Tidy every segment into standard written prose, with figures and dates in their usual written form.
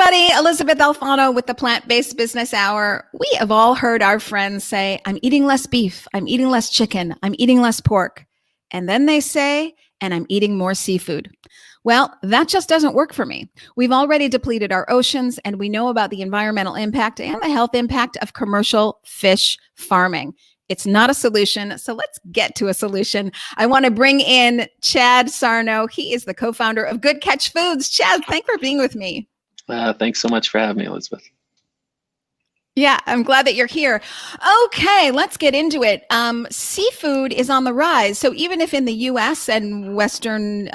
everybody. Elizabeth Alfano with the Plant-Based Business Hour. We have all heard our friends say, I'm eating less beef, I'm eating less chicken, I'm eating less pork. And then they say, and I'm eating more seafood. Well, that just doesn't work for me. We've already depleted our oceans, and we know about the environmental impact and the health impact of commercial fish farming. It's not a solution, so let's get to a solution. I want to bring in Chad Sarno. He is the co-founder of Good Catch Foods. Chad, thanks for being with me. Thanks so much for having me, Elizabeth. Yeah, I'm glad that you're here. Okay, let's get into it. Seafood is on the rise. So even if in the U.S. and Western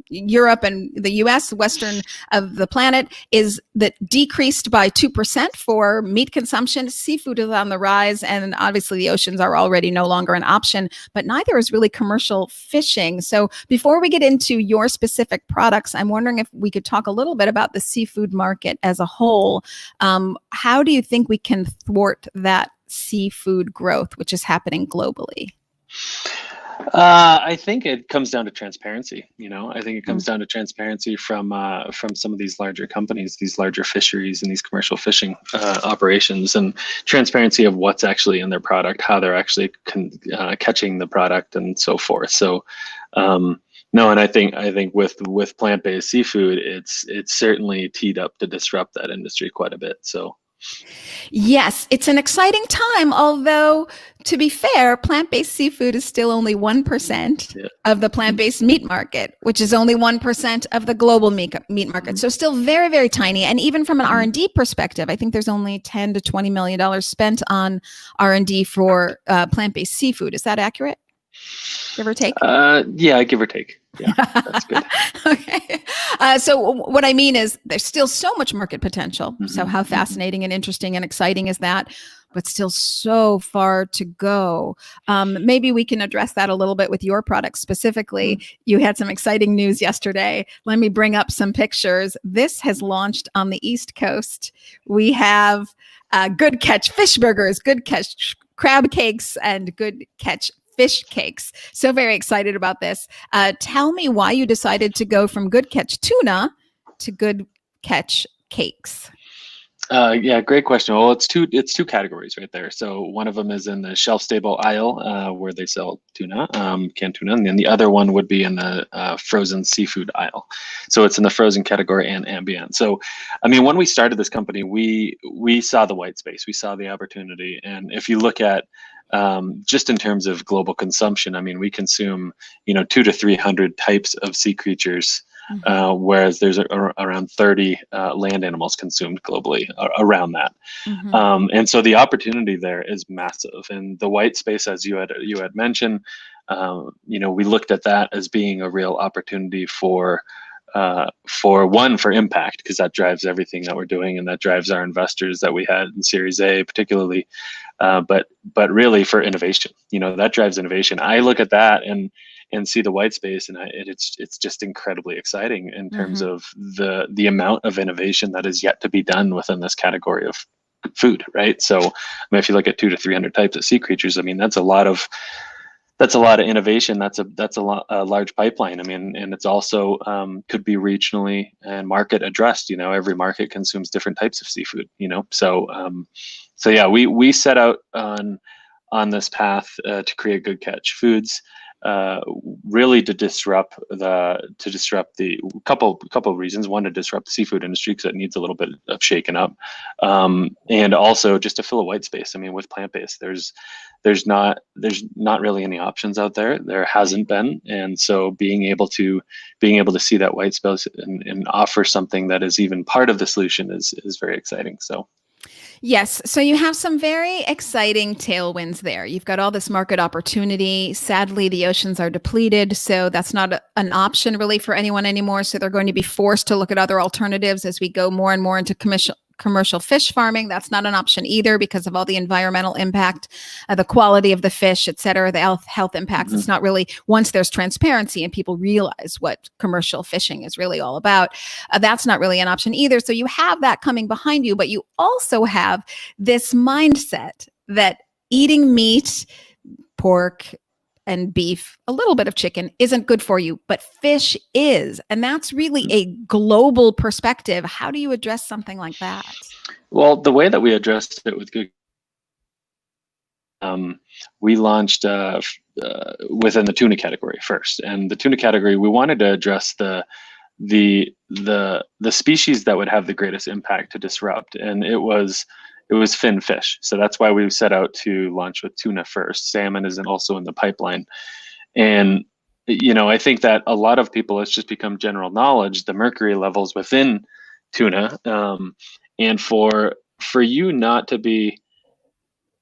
Europe and the U.S., Western of the planet, is that decreased by 2% for meat consumption, seafood is on the rise. And obviously the oceans are already no longer an option, but neither is really commercial fishing. So before we get into your specific products, I'm wondering if we could talk a little bit about the seafood market as a whole. How do you think we can thwart that seafood growth, which is happening globally? I think it comes down to transparency. I think it comes down to transparency from some of these larger companies, these larger fisheries, and these commercial fishing operations, and transparency of what's actually in their product, how they're actually catching the product, and so forth. So, no, and I think with plant-based seafood, it's certainly teed up to disrupt that industry quite a bit. So. Yes, it's an exciting time, although to be fair, plant-based seafood is still only 1% of the plant-based meat market, which is only 1% of the global meat market. So still very, very tiny. And even from an R&D perspective, I think there's only $10 to $20 million spent on R&D for plant-based seafood. Is that accurate? Give or take? Yeah, give or take. Yeah, that's good. Okay. So what I mean is there's still so much market potential. So how fascinating and interesting and exciting is that? But still so far to go. Maybe we can address that a little bit with your product specifically. You had some exciting news yesterday. Let me bring up some pictures. This has launched on the East Coast. We have Good Catch fish burgers, Good Catch crab cakes, and Good Catch fish cakes. So very excited about this. Tell me why you decided to go from Good Catch tuna to Good Catch cakes. Yeah, great question. Well, it's two categories right there. So one of them is in the shelf-stable aisle where they sell tuna, canned tuna, and then the other one would be in the frozen seafood aisle. So it's in the frozen category and ambient. So, I mean, when we started this company, we saw the white space, we saw the opportunity, and if you look at just in terms of global consumption, I mean, we consume 200 to 300 types of sea creatures. Whereas there's around 30 land animals consumed globally around that. And so the opportunity there is massive. And the white space, as you had mentioned, we looked at that as being a real opportunity for impact, because that drives everything that we're doing, and that drives our investors that we had in Series A particularly, but really for innovation. That drives innovation. I look at that and see the white space, and it's just incredibly exciting in terms of the amount of innovation that is yet to be done within this category of food, right? So, I mean, if you look at 200 to 300 types of sea creatures, I mean, that's a lot of innovation. That's a large pipeline. I mean, and it's also could be regionally and market addressed. Every market consumes different types of seafood. So yeah, we set out on this path to create Good Catch Foods. Really to disrupt the couple of reasons. One, to disrupt the seafood industry because it needs a little bit of shaking up, and also just to fill a white space. I mean, with plant-based, there's not really any options out there. There hasn't been, and so being able to see that white space and offer something that is even part of the solution is very exciting. So. Yes. So you have some very exciting tailwinds there. You've got all this market opportunity. Sadly, the oceans are depleted, so that's not an option really for anyone anymore. So they're going to be forced to look at other alternatives as we go more and more into commercial fish farming. That's not an option either because of all the environmental impact, the quality of the fish, et cetera, the health impacts. It's not really, once there's transparency and people realize what commercial fishing is really all about, that's not really an option either. So you have that coming behind you, but you also have this mindset that eating meat, pork, and beef, a little bit of chicken isn't good for you, but fish is. And that's really a global perspective. How do you address something like that? Well, the way that we addressed it with good, we launched within the tuna category first, and the tuna category, we wanted to address the species that would have the greatest impact to disrupt, and it was fin fish. So that's why we set out to launch with tuna first. Salmon is also in the pipeline, and I think that a lot of people, it's just become general knowledge the mercury levels within tuna, and for you not to be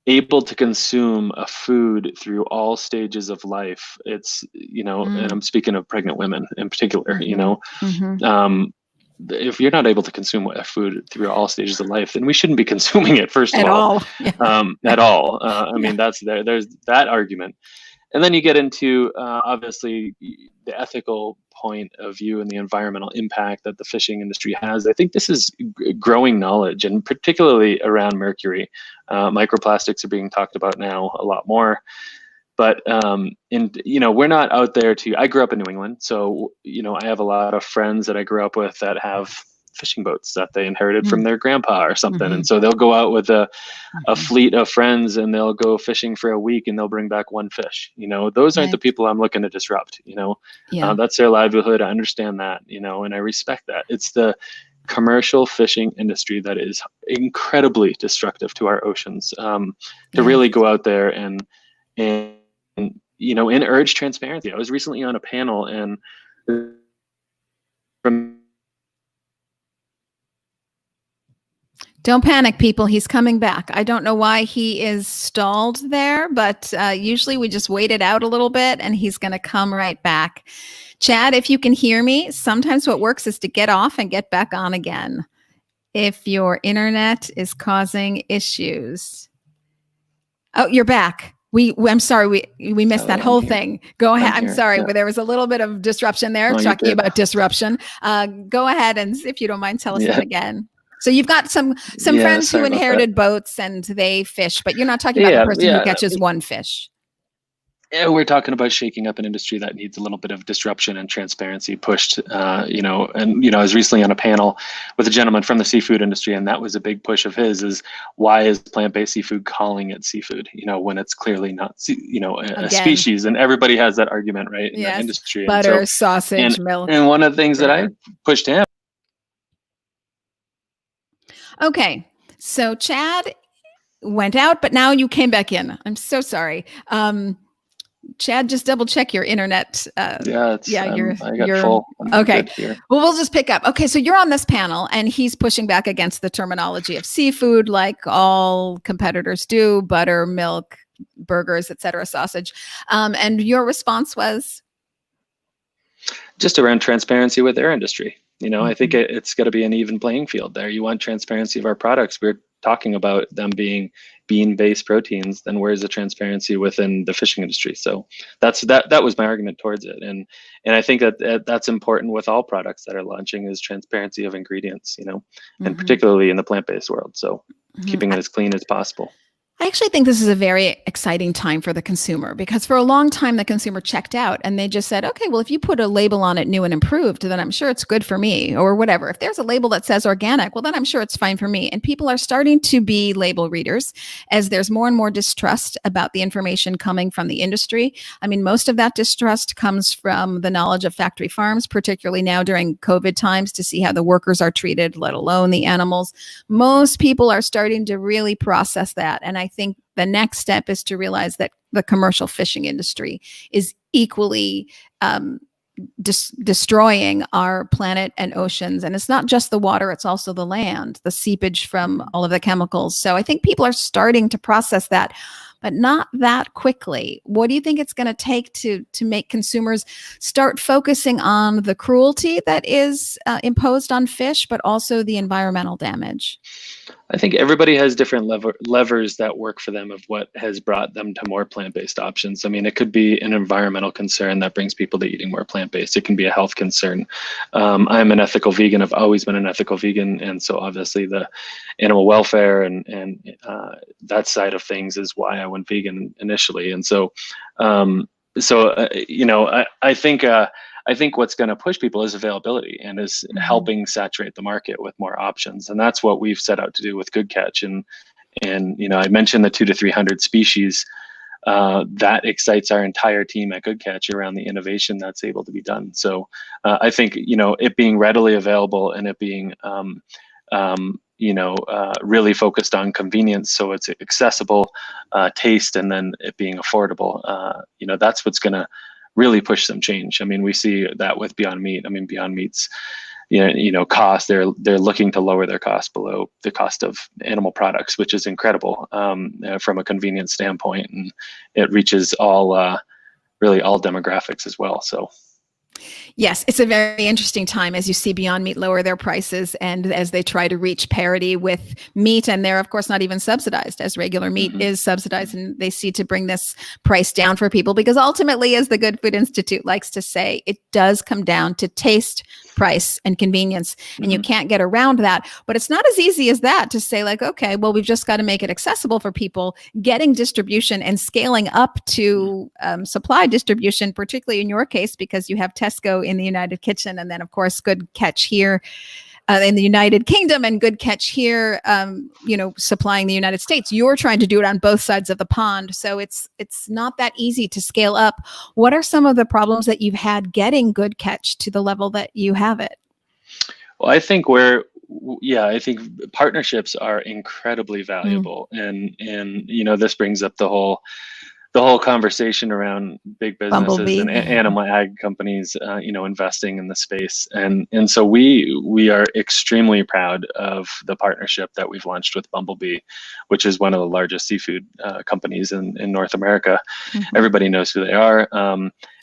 able to consume a food through all stages of life, it's and I'm speaking of pregnant women in particular, if you're not able to consume a food through all stages of life, then we shouldn't be consuming it first of all. At all. I mean, there's that argument. And then you get into obviously the ethical point of view and the environmental impact that the fishing industry has. I think this is growing knowledge, and particularly around mercury. Microplastics are being talked about now a lot more. But we're not out there I grew up in New England, so I have a lot of friends that I grew up with that have fishing boats that they inherited from their grandpa or something, and so they'll go out with a fleet of friends and they'll go fishing for a week and they'll bring back one fish. Those aren't the people I'm looking to disrupt. That's their livelihood. I understand that, and I respect that. It's the commercial fishing industry that is incredibly destructive to our oceans. To really go out there and urge transparency. I was recently on a panel, and don't panic, people. He's coming back. I don't know why he is stalled there, but usually we just wait it out a little bit and he's going to come right back. Chad, if you can hear me, sometimes what works is to get off and get back on again if your internet is causing issues. Oh, you're back. I'm sorry, we missed that whole thing. Go ahead. I'm sorry, but there was a little bit of disruption there, talking about disruption. Go ahead, and if you don't mind, tell us that again. So you've got some friends who inherited boats and they fish, but you're not talking about the person who catches one fish. Yeah, we're talking about shaking up an industry that needs a little bit of disruption and transparency pushed, I was recently on a panel with a gentleman from the seafood industry, and that was a big push of his, is why is plant-based seafood calling it seafood, when it's clearly not, a species, and everybody has that argument, right, in the industry. Butter, sausage, milk. And one of the things that I pushed him. Okay, so Chad went out, but now you came back in. I'm so sorry. Chad, just double check your internet. I got full. Okay. Well, we'll just pick up. Okay. So you're on this panel and he's pushing back against the terminology of seafood, like all competitors do: butter, milk, burgers, etc., sausage. And your response was? Just around transparency with their industry. I think it's got to be an even playing field there. You want transparency of our products. We're talking about them being bean-based proteins. Then where's the transparency within the fishing industry? So that was my argument towards it. And I think that's important with all products that are launching, is transparency of ingredients, and particularly in the plant-based world. So keeping it as clean as possible. I actually think this is a very exciting time for the consumer, because for a long time, the consumer checked out and they just said, okay, well, if you put a label on it, new and improved, then I'm sure it's good for me, or whatever. If there's a label that says organic, well, then I'm sure it's fine for me. And people are starting to be label readers as there's more and more distrust about the information coming from the industry. I mean, most of that distrust comes from the knowledge of factory farms, particularly now during COVID times, to see how the workers are treated, let alone the animals. Most people are starting to really process that. And I think the next step is to realize that the commercial fishing industry is equally destroying our planet and oceans. And it's not just the water, it's also the land, the seepage from all of the chemicals. So I think people are starting to process that, but not that quickly. What do you think it's going to take to make consumers start focusing on the cruelty that is imposed on fish, but also the environmental damage? I think everybody has different levers that work for them of what has brought them to more plant-based options. I mean, it could be an environmental concern that brings people to eating more plant-based. It can be a health concern. I'm an ethical vegan. I've always been an ethical vegan. And so obviously the animal welfare and that side of things is why I went vegan initially. And so I think what's going to push people is availability and is helping saturate the market with more options, and that's what we've set out to do with Good Catch. And I mentioned the 200 to 300 species. That excites our entire team at Good Catch around the innovation that's able to be done. So I think it being readily available and it being really focused on convenience, so it's accessible, taste, and then it being affordable. That's what's going to really push some change. I mean, we see that with Beyond Meat. I mean, Beyond Meat's cost. They're looking to lower their cost below the cost of animal products, which is incredible from a convenience standpoint, and it reaches really all demographics as well. So. Yes, it's a very interesting time as you see Beyond Meat lower their prices and as they try to reach parity with meat. And they're, of course, not even subsidized as regular meat is subsidized. And they see to bring this price down for people because ultimately, as the Good Food Institute likes to say, it does come down to taste, price, and convenience. And you can't get around that. But it's not as easy as that to say like, okay, well, we've just got to make it accessible for people. Getting distribution and scaling up to supply distribution, particularly in your case, because you have Tesco in the United Kitchen, and then of course Good Catch here in the United Kingdom, and Good Catch here, supplying the United States. You're trying to do it on both sides of the pond, so it's not that easy to scale up. What are some of the problems that you've had getting Good Catch to the level that you have it? Well, I think partnerships are incredibly valuable, and this brings up the whole conversation around big businesses Bumblebee. and animal ag companies, investing in the space. And so we are extremely proud of the partnership that we've launched with Bumblebee, which is one of the largest seafood companies in North America. Everybody knows who they are.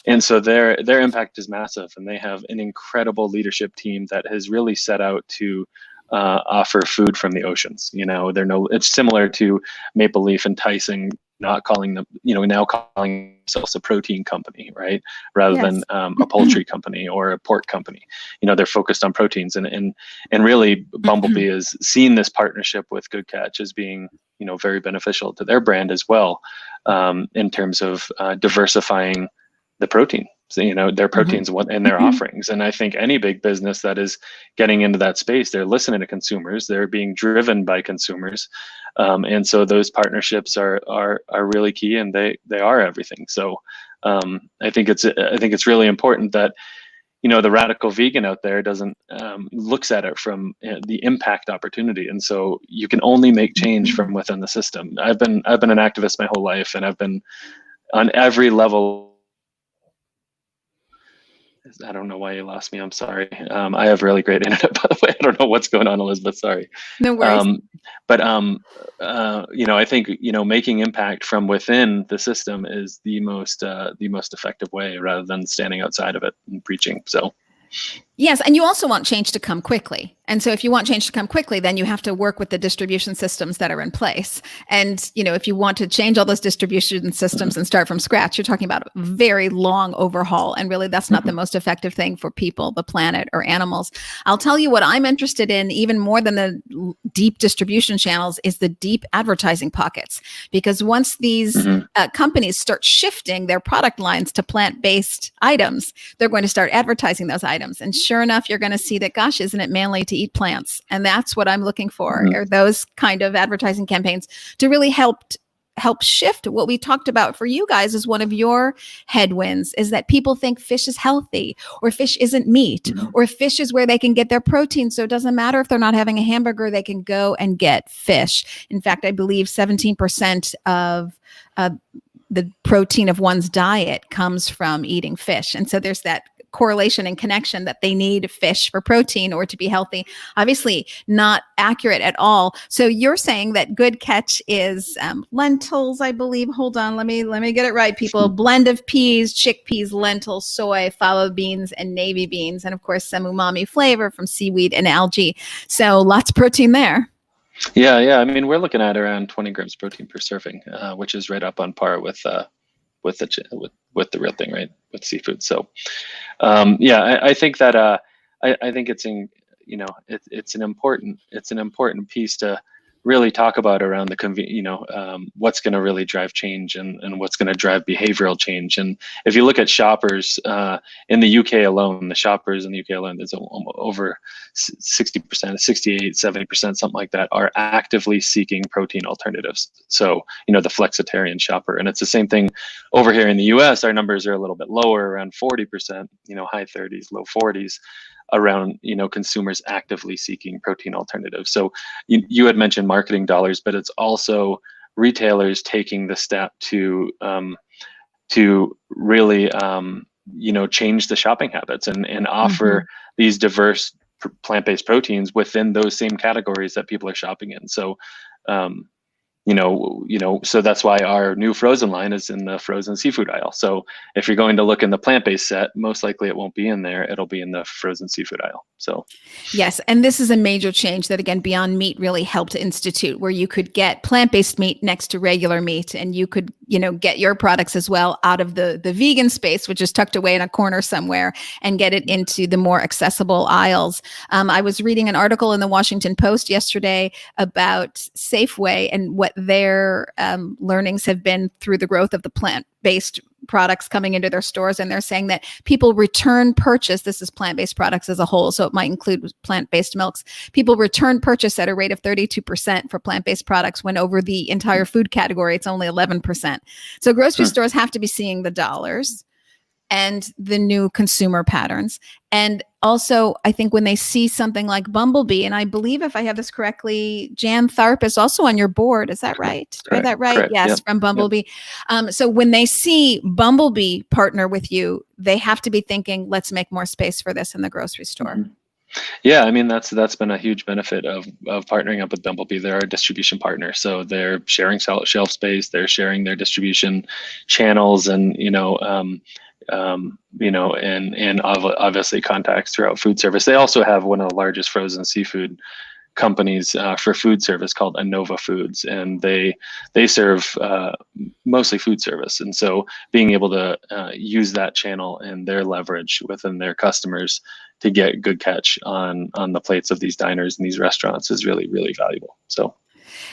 And so their impact is massive, and they have an incredible leadership team that has really set out to offer food from the oceans. It's similar to Maple Leaf and Tyson not calling them, now calling themselves a protein company, right? Rather than a poultry company or a pork company. They're focused on proteins, and really Bumblebee has seen this partnership with Good Catch as being, very beneficial to their brand as well, in terms of diversifying the protein. So, their proteins and their offerings. And I think any big business that is getting into that space, they're listening to consumers, they're being driven by consumers. And so those partnerships are really key, and they are everything. So I think it's really important that, the radical vegan out there doesn't looks at it from the impact opportunity. And so you can only make change from within the system. I've been an activist my whole life, and I've been on every level. I don't know why you lost me. I'm sorry. I have really great internet, by the way. I don't know what's going on, Elizabeth. Sorry. No worries. I think, making impact from within the system is the most effective way, rather than standing outside of it and preaching. So. Yes, and you also want change to come quickly. And so if you want change to come quickly, then you have to work with the distribution systems that are in place. And, if you want to change all those distribution systems and start from scratch, you're talking about a very long overhaul. And really, that's not the most effective thing for people, the planet, or animals. I'll tell you what I'm interested in, even more than the deep distribution channels, is the deep advertising pockets. Because once these companies start shifting their product lines to plant-based items, they're going to start advertising those items. And sure enough, you're going to see that, gosh, isn't it manly to eat plants? And that's what I'm looking for, are those kind of advertising campaigns to really help shift what we talked about for you guys. Is one of your headwinds is that people think fish is healthy, or fish isn't meat, or fish is where they can get their protein. So it doesn't matter if they're not having a hamburger, they can go and get fish. In fact, I believe 17% of the protein of one's diet comes from eating fish. And so there's that correlation and connection that they need fish for protein or to be healthy. Obviously not accurate at all. So you're saying that Good Catch is lentils, I believe. Hold on, let me get it right, people. Blend of peas, chickpeas, lentils, soy, fava beans, and navy beans, and of course some umami flavor from seaweed and algae. So lots of protein there. Yeah. I mean, we're looking at around 20 grams protein per serving, which is right up on par with the real thing, right? With seafood. So, I think that I think it's an important piece to really talk about around what's going to really drive change and what's going to drive behavioral change. And if you look at shoppers in the UK alone, the shoppers in the UK alone, there's over 60%, 68-70%, something like that, are actively seeking protein alternatives. So the flexitarian shopper. And it's the same thing over here in the US. Our numbers are a little bit lower, around 40%, high 30s, low 40s, around consumers actively seeking protein alternatives. So you had mentioned marketing dollars, but it's also retailers taking the step to really change the shopping habits and offer these diverse plant-based proteins within those same categories that people are shopping in. So so that's why our new frozen line is in the frozen seafood aisle. So if you're going to look in the plant-based set, most likely it won't be in there. It'll be in the frozen seafood aisle. So yes, and this is a major change that, again, Beyond Meat really helped institute, where you could get plant-based meat next to regular meat, and you could, get your products as well out of the vegan space, which is tucked away in a corner somewhere, and get it into the more accessible aisles. I was reading an article in the Washington Post yesterday about Safeway and what their learnings have been through the growth of the plant-based products coming into their stores. And they're saying that people return purchase, this is plant-based products as a whole, so it might include plant-based milks. People return purchase at a rate of 32% for plant-based products, when over the entire food category, it's only 11%. So grocery stores have to be seeing the dollars and the new consumer patterns. And also, I think when they see something like Bumblebee, and I believe, if I have this correctly, Jan Tharp is also on your board. Is that right? Do I have that right? Correct. Yes, Yep. from Bumblebee. Yep. So when they see Bumblebee partner with you, they have to be thinking, let's make more space for this in the grocery store. Mm-hmm. Yeah, I mean, that's been a huge benefit of partnering up with Bumblebee. They're our distribution partner, so they're sharing shelf space, they're sharing their distribution channels, and obviously contacts throughout food service. They also have one of the largest frozen seafood companies for food service called Anova Foods, and they serve mostly food service. And so being able to use that channel and their leverage within their customers to get good catch on the plates of these diners and these restaurants is really, really valuable. So.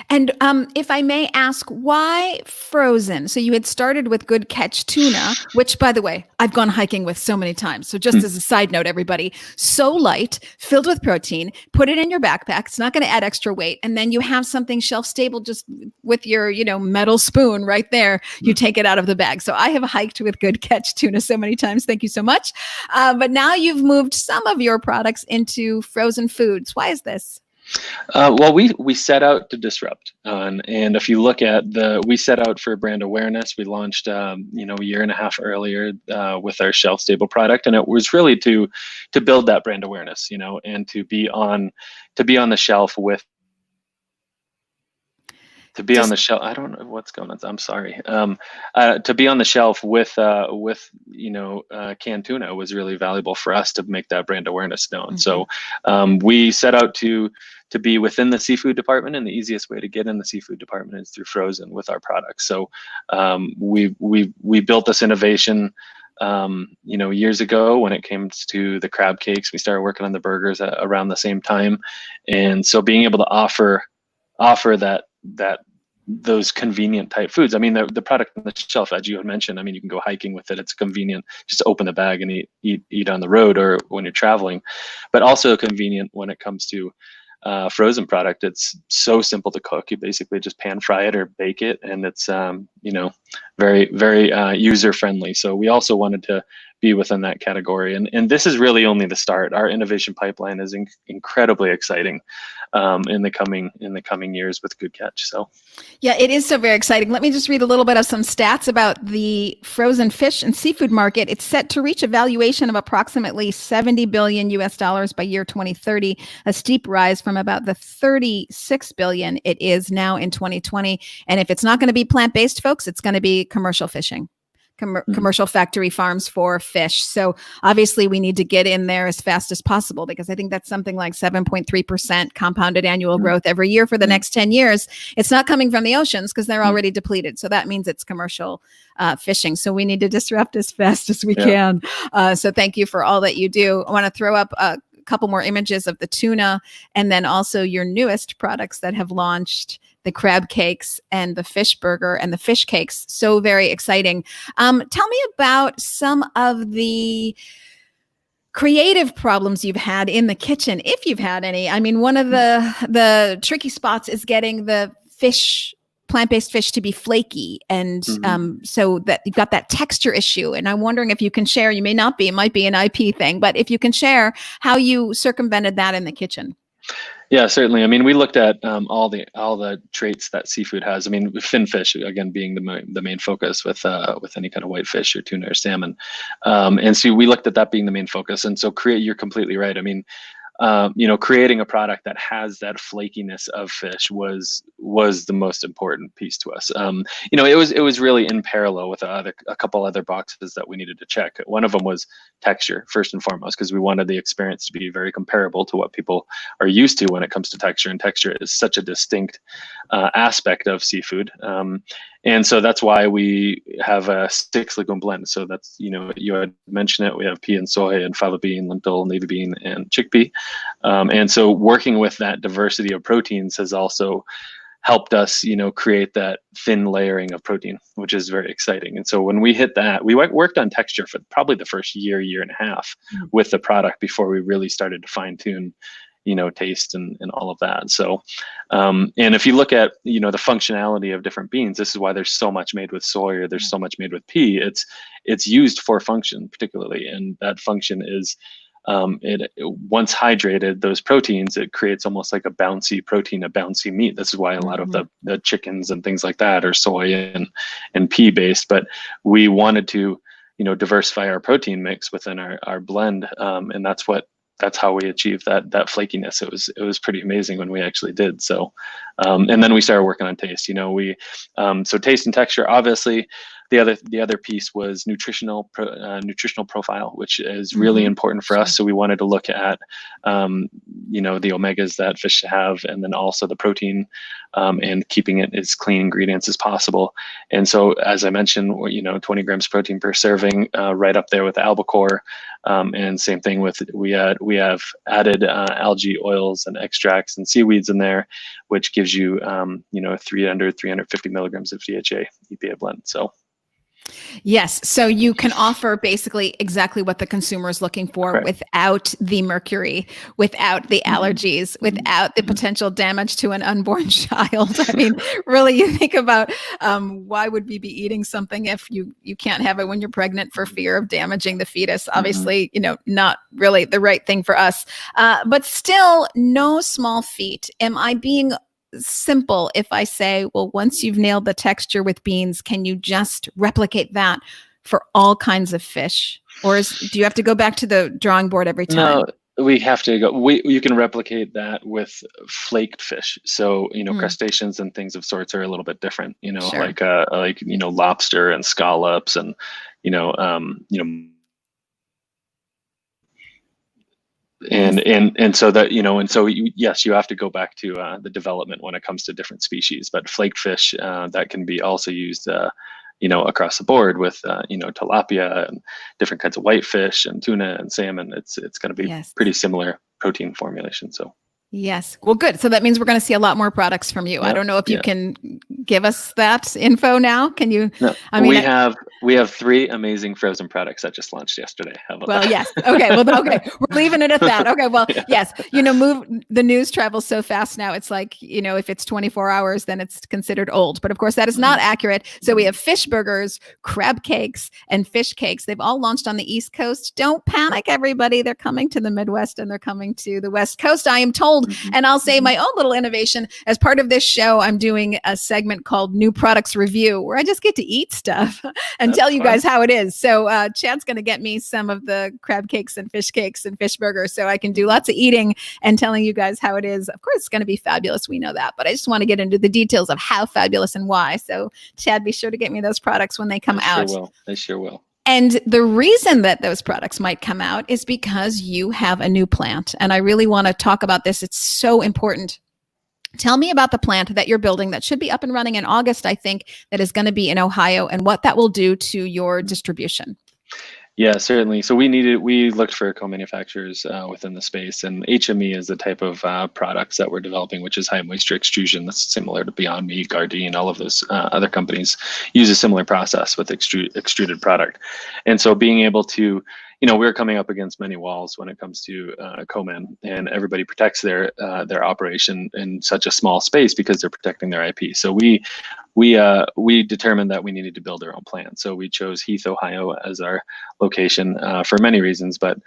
And if I may ask, why frozen? So you had started with Good Catch tuna, which, by the way, I've gone hiking with so many times. So just as a side note, everybody, so light, filled with protein, put it in your backpack. It's not going to add extra weight. And then you have something shelf stable just with your, metal spoon right there. You take it out of the bag. So I have hiked with Good Catch tuna so many times. Thank you so much. But now you've moved some of your products into frozen foods. Why is this? Well, we set out to disrupt, and if you look at we set out for brand awareness. We launched, a year and a half earlier with our shelf stable product, and it was really to build that brand awareness, and to be on the shelf with. To be on the shelf, I don't know what's going on. I'm sorry. To be on the shelf with canned tuna was really valuable for us to make that brand awareness known. So we set out to be within the seafood department, and the easiest way to get in the seafood department is through frozen with our products. So we built this innovation years ago when it came to the crab cakes. We started working on the burgers around the same time, and so being able to offer those convenient type foods. I mean, the product on the shelf, as you had mentioned, I mean, you can go hiking with it. It's convenient. Just open the bag and eat on the road or when you're traveling, but also convenient when it comes to frozen product. It's so simple to cook. You basically just pan fry it or bake it, and it's very, very user friendly. So we also wanted to be within that category, and this is really only the start. Our innovation pipeline is incredibly exciting in the coming years with Good Catch. So yeah, it is so very exciting. Let me just read a little bit of some stats about the frozen fish and seafood market. It's set to reach a valuation of approximately $70 billion by year 2030, a steep rise from about the $36 billion it is now in 2020. And if it's not going to be plant-based, folks, it's going to be commercial fishing. Commercial factory farms for fish. So obviously we need to get in there as fast as possible, because I think that's something like 7.3% compounded annual growth every year for the next 10 years. It's not coming from the oceans because they're already depleted. So that means it's commercial fishing. So we need to disrupt as fast as we can. So thank you for all that you do. I want to throw up couple more images of the tuna, and then also your newest products that have launched, the crab cakes and the fish burger and the fish cakes. So very exciting. Tell me about some of the creative problems you've had in the kitchen, if you've had any. I mean, one of the tricky spots is getting the plant-based fish to be flaky, and so that you've got that texture issue. And I'm wondering if you can share, you may not be, it might be an IP thing, but if you can share how you circumvented that in the kitchen. Yeah, certainly. I mean, we looked at all the traits that seafood has. I mean, fin fish again being the main focus with any kind of white fish or tuna or salmon, and so we looked at that being the main focus. And so you're completely right. I mean, creating a product that has that flakiness of fish was the most important piece to us. It was really in parallel with a couple other boxes that we needed to check. One of them was texture, first and foremost, because we wanted the experience to be very comparable to what people are used to when it comes to texture. And texture is such a distinct aspect of seafood. And so that's why we have a 6 legume blend. So that's, you had mentioned it. We have pea and soy and fava bean, lentil, navy bean, and chickpea. And so working with that diversity of proteins has also helped us, create that thin layering of protein, which is very exciting. And so when we hit that, we worked on texture for probably the first year and a half with the product before we really started to fine tune taste and all of that. So, and if you look at, the functionality of different beans, this is why there's so much made with soy or there's so much made with pea. It's used for function particularly. And that function is, once hydrated, those proteins, it creates almost like a bouncy protein, a bouncy meat. This is why a lot of the chickens and things like that are soy and pea based, but we wanted to, diversify our protein mix within our blend. And that's how we achieved that flakiness. It was pretty amazing when we actually did. So, and then we started working on taste. So taste and texture. Obviously, the other piece was nutritional profile, which is really important for us. So we wanted to look at the omegas that fish have, and then also the protein, and keeping it as clean ingredients as possible. And so, as I mentioned, 20 grams protein per serving, right up there with albacore. And same thing with we have added algae oils and extracts and seaweeds in there, which gives you 350 milligrams of DHA EPA blend. So. Yes. So you can offer basically exactly what the consumer is looking for. Correct. Without the mercury, without the allergies, without the potential damage to an unborn child. I mean, really, you think about why would we be eating something if you can't have it when you're pregnant for fear of damaging the fetus? Obviously, not really the right thing for us. But still, no small feat. Am I being simple if I say, well, once you've nailed the texture with beans, can you just replicate that for all kinds of fish? Or do you have to go back to the drawing board every time? No, we have to go. You can replicate that with flaked fish. So, crustaceans and things of sorts are a little bit different, sure. like lobster and scallops and, and so that, yes, you have to go back to the development when it comes to different species, but flake fish that can be also used across the board with tilapia and different kinds of whitefish and tuna and salmon. It's going to be pretty similar protein formulation. So. Yes. Well, good. So that means we're going to see a lot more products from you. Yep. I don't know if you can give us that info now. Can you? No, we have 3 amazing frozen products that just launched yesterday. How about that? Yes. Okay. Well, okay. We're leaving it at that. Okay. Well, yes. The news travels so fast now. It's like, if it's 24 hours, then it's considered old. But of course, that is not accurate. So we have fish burgers, crab cakes, and fish cakes. They've all launched on the East Coast. Don't panic, everybody. They're coming to the Midwest and they're coming to the West Coast, I am told. And I'll say my own little innovation. As part of this show, I'm doing a segment called New Products Review, where I just get to eat stuff and tell you guys how it is. So Chad's going to get me some of the crab cakes and fish burgers, so I can do lots of eating and telling you guys how it is. Of course, it's going to be fabulous. We know that. But I just want to get into the details of how fabulous and why. So Chad, be sure to get me those products when they come out. I sure will. And the reason that those products might come out is because you have a new plant. And I really want to talk about this. It's so important. Tell me about the plant that you're building that should be up and running in August, I think, that is going to be in Ohio, and what that will do to your distribution. Yeah, certainly. So we looked for co-manufacturers within the space, and HME is the type of products that we're developing, which is high moisture extrusion. That's similar to Beyond Meat, Gardein, all of those other companies use a similar process with extruded product. And so being able to, we're coming up against many walls when it comes to co-man, and everybody protects their operation in such a small space because they're protecting their IP. So we determined that we needed to build our own plant. So we chose Heath, Ohio as our location for many reasons, but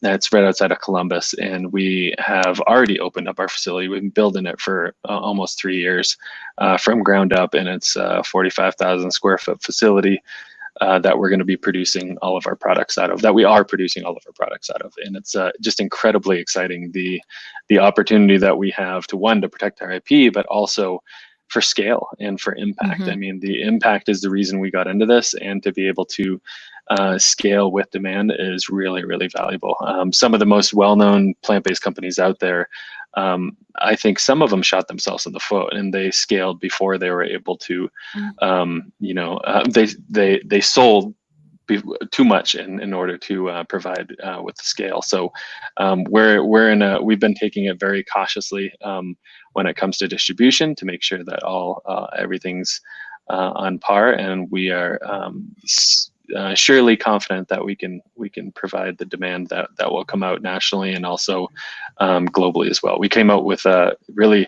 that's right outside of Columbus, and we have already opened up our facility. We've been building it for almost 3 years from ground up, and it's a 45,000 square foot facility that we're going to be producing all of our products out of, that we are producing all of our products out of. And it's just incredibly exciting, the opportunity that we have to protect our IP, but also for scale and for impact. I mean, the impact is the reason we got into this, and to be able to scale with demand is really, really valuable. Some of the most well-known plant-based companies out there, I think some of them shot themselves in the foot, and they scaled before they were able to, they sold too much in order to provide with the scale. So we've been taking it very cautiously when it comes to distribution, to make sure that everything's on par, and we are surely confident that we can provide the demand that will come out nationally and also globally as well. We came out with really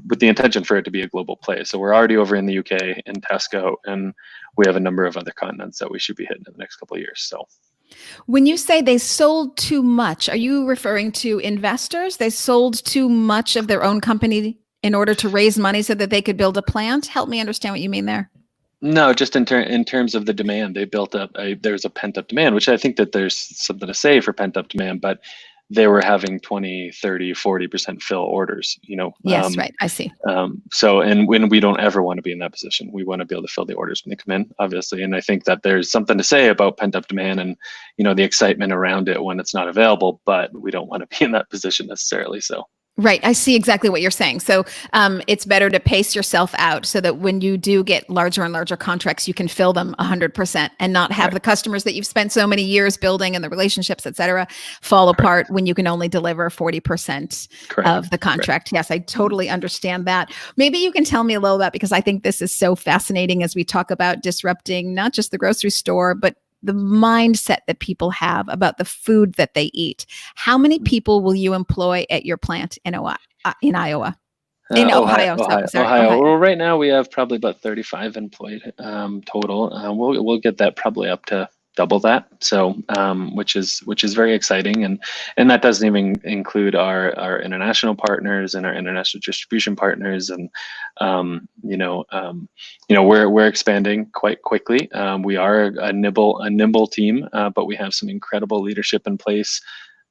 with the intention for it to be a global play. So we're already over in the UK in Tesco, and we have a number of other continents that we should be hitting in the next couple of years. So when you say they sold too much, are you referring to investors? They sold too much of their own company in order to raise money so that they could build a plant? Help me understand what you mean there. No, just in terms of the demand, they built up there's a pent up demand, which I think that there's something to say for pent up demand, but they were having 20, 30, 40% fill orders, Yes, right. I see. So, and when we don't ever want to be in that position, we want to be able to fill the orders when they come in, obviously. And I think that there's something to say about pent up demand and, the excitement around it when it's not available, but we don't want to be in that position necessarily. So. Right. I see exactly what you're saying. So it's better to pace yourself out so that when you do get larger and larger contracts, you can fill them 100% and not have the customers that you've spent so many years building and the relationships, et cetera, fall apart when you can only deliver 40% of the contract. Yes, I totally understand that. Maybe you can tell me a little bit, because I think this is so fascinating as we talk about disrupting not just the grocery store, but the mindset that people have about the food that they eat. How many people will you employ at your plant in Ohio? Ohio. Well, right now we have probably about 35 employed total. We'll get that probably up to double that. So, which is very exciting, and that doesn't even include our international partners and our international distribution partners, and we're expanding quite quickly. We are a nimble team, but we have some incredible leadership in place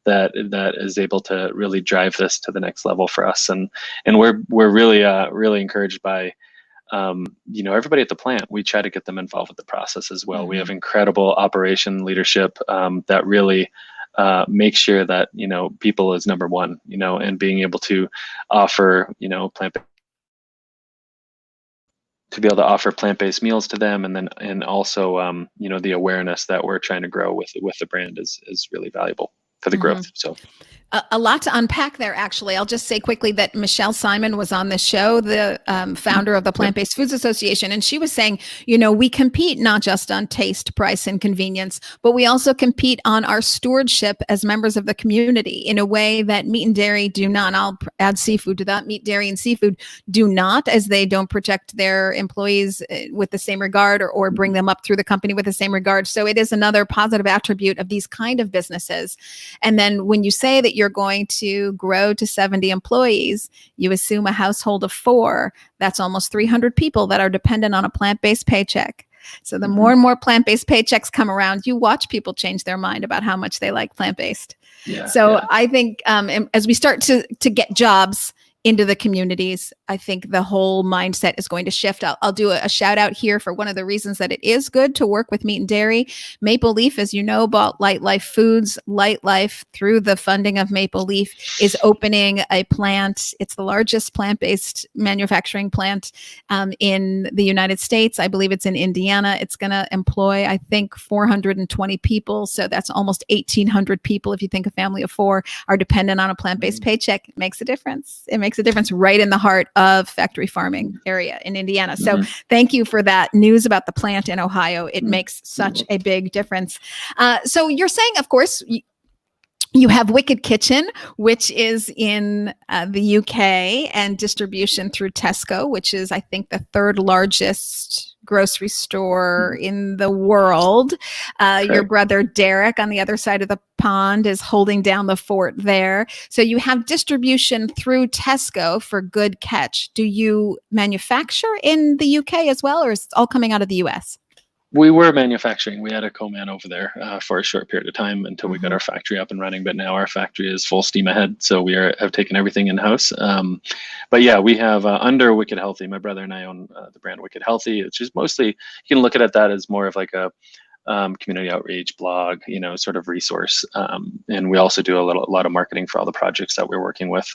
that is able to really drive this to the next level for us, and we're really encouraged by everybody at the plant. We try to get them involved with the process as well. We have incredible operation leadership that really make sure that people is number one, and being able to offer plant-based meals to them, and also the awareness that we're trying to grow with the brand is really valuable for the growth. So a lot to unpack there, actually. I'll just say quickly that Michelle Simon was on the show, the founder of the Plant-Based Foods Association, and she was saying, we compete not just on taste, price, and convenience, but we also compete on our stewardship as members of the community in a way that meat and dairy do not. And I'll add seafood to that. Meat, dairy, and seafood do not, as they don't protect their employees with the same regard or bring them up through the company with the same regard. So it is another positive attribute of these kind of businesses. And then when you say that you're going to grow to 70 employees, you assume a household of 4. That's almost 300 people that are dependent on a plant-based paycheck. So the more and more plant-based paychecks come around, you watch people change their mind about how much they like plant-based. I think as we start to get jobs into the communities. I think the whole mindset is going to shift. I'll do a shout out here for one of the reasons that it is good to work with meat and dairy. Maple Leaf, as you know, bought Light Life Foods. Light Life, through the funding of Maple Leaf, is opening a plant. It's the largest plant-based manufacturing plant in the United States. I believe it's in Indiana. It's going to employ, I think, 420 people. So that's almost 1,800 people. If you think a family of four are dependent on a plant-based paycheck, it makes a difference. It makes a difference right in the heart of factory farming area in Indiana. So thank you for that news about the plant in Ohio. It makes such a big difference. So you're saying, of course, you have Wicked Kitchen, which is in the UK, and distribution through Tesco, which is, I think, the third largest grocery store in the world. Your brother Derek on the other side of the pond is holding down the fort there. So you have distribution through Tesco for Good Catch. Do you manufacture in the UK as well, or is it all coming out of the US? We were manufacturing. We had a co-man over there for a short period of time until we got our factory up and running. But now our factory is full steam ahead. So we have taken everything in-house. But yeah, we have under Wicked Healthy, my brother and I own the brand Wicked Healthy. It's just mostly, you can look at that as more of like a community outreach blog, sort of resource. And we also do a lot of marketing for all the projects that we're working with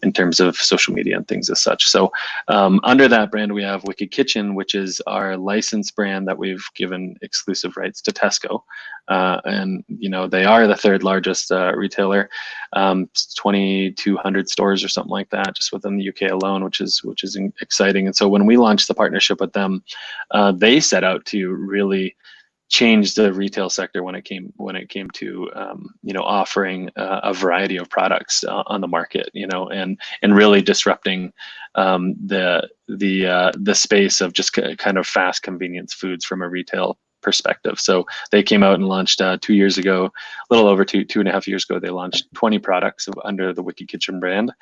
in terms of social media and things as such. So under that brand, we have Wicked Kitchen, which is our licensed brand that we've given exclusive rights to Tesco. And, they are the third largest retailer, 2,200 stores or something like that, just within the UK alone, which is exciting. And so when we launched the partnership with them, they set out to really change the retail sector when it came to offering a variety of products on the market, and really disrupting the space of just kind of fast convenience foods from a retail perspective. So they came out and launched 2 years ago, a little over two and a half years ago. They launched 20 products under the Wicked Kitchen brand,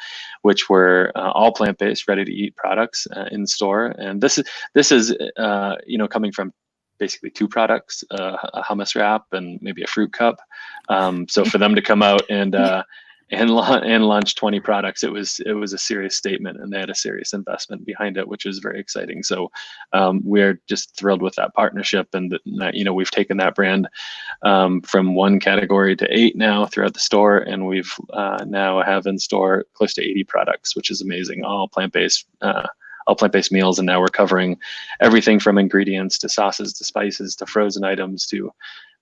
which were all plant-based, ready-to-eat products in store. And this is coming from basically two products, a hummus wrap and maybe a fruit cup. So for them to come out and launch 20 products, it was a serious statement, and they had a serious investment behind it, which was very exciting. So we're just thrilled with that partnership, and we've taken that brand from one category to 8 now throughout the store, and we've now have in store close to 80 products, which is amazing, all plant-based meals. And now we're covering everything from ingredients to sauces to spices to frozen items to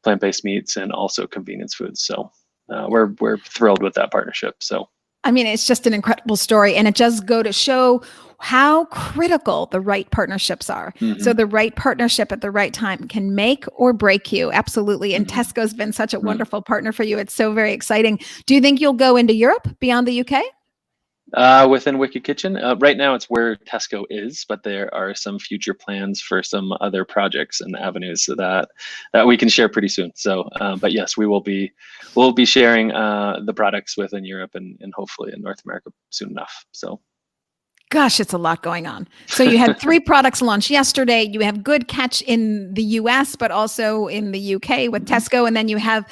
plant-based meats and also convenience foods. So we're thrilled with that partnership. So I mean, it's just an incredible story, and it does go to show how critical the right partnerships are. So the right partnership at the right time can make or break you. Absolutely. And Tesco's been such a wonderful partner for you. It's so very exciting. Do you think you'll go into Europe beyond the UK? Within Wicked Kitchen, right now it's where Tesco is, but there are some future plans for some other projects and avenues so that we can share pretty soon. So, but yes, we'll be sharing the products within Europe and hopefully in North America soon enough. So. Gosh, it's a lot going on. So you had 3 products launched yesterday. You have Good Catch in the US, but also in the UK with Tesco. And then you have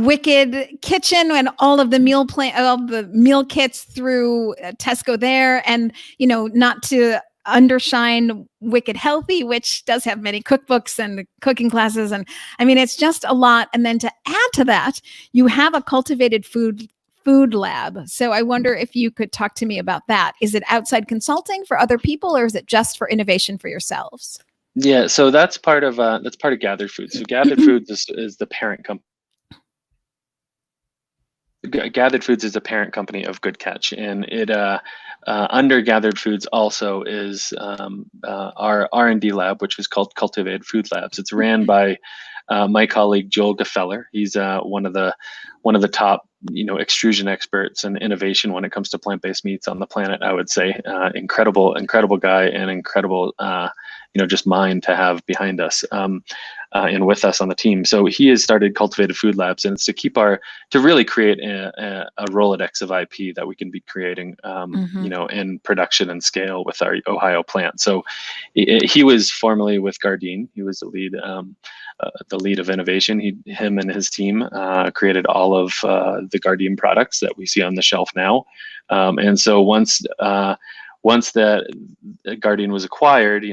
Wicked Kitchen and all of the meal kits through Tesco there. And, not to undershine Wicked Healthy, which does have many cookbooks and cooking classes. And I mean, it's just a lot. And then to add to that, you have a Cultivated Food Lab. So I wonder if you could talk to me about that. Is it outside consulting for other people, or is it just for innovation for yourselves? Yeah, so that's part of Gathered Foods. So Gathered Foods is the parent company. Gathered Foods is the parent company of Good Catch, and it under Gathered Foods also is our R&D lab, which is called Cultivated Food Labs. It's ran by my colleague Joel Gefeller. He's one of the top extrusion experts and innovation when it comes to plant-based meats on the planet. I would say incredible guy and incredible just mind to have behind us and with us on the team. So he has started Cultivated Food Labs, and it's to really create a Rolodex of IP that we can be creating in production and scale with our Ohio plant. So he was formerly with Gardein. He was the lead of innovation. Him and his team created all of the Gardein products that we see on the shelf now. And so once that Guardian was acquired,